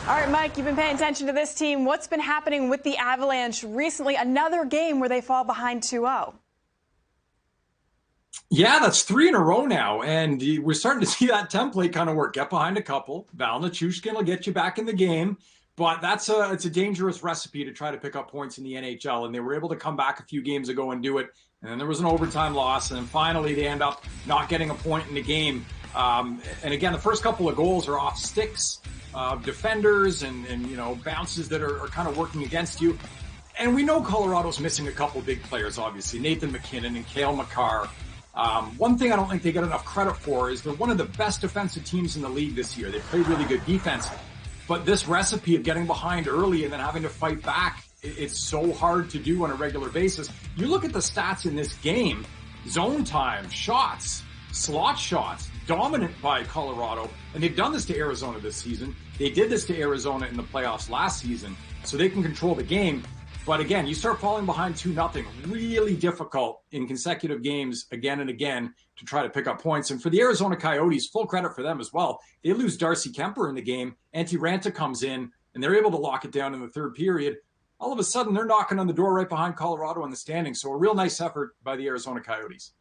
All right, Mike, you've been paying attention to this team. What's been happening with the Avalanche recently? Another game where they fall behind 2-0. Yeah, that's 3 in a row now, and we're starting to see that template kind of work. Get behind a couple. Val Nichushkin will get you back in the game, but it's a dangerous recipe to try to pick up points in the NHL, and they were able to come back a few games ago and do it, and then there was an overtime loss, and then finally they end up not getting a point in the game. And again, the first couple of goals are off sticks, defenders, and bounces that are kind of working against you. And we know Colorado's missing a couple big players, obviously, Nathan MacKinnon and Cale Makar. One thing I don't think they get enough credit for is they're one of the best defensive teams in the league this year. They play really good defense. But this recipe of getting behind early and then having to fight back, it's so hard to do on a regular basis. You look at the stats in this game, zone time, shots, slot shots, dominant by Colorado. And they've done this to Arizona this season. They did this to Arizona in the playoffs last season. So they can control the game. But again, you start falling behind 2-0, really difficult in consecutive games again and again to try to pick up points. And for the Arizona Coyotes, full credit for them as well. They lose Darcy Kemper in the game. Antti Ranta comes in, and they're able to lock it down in the third period. All of a sudden, they're knocking on the door right behind Colorado in the standings. So a real nice effort by the Arizona Coyotes.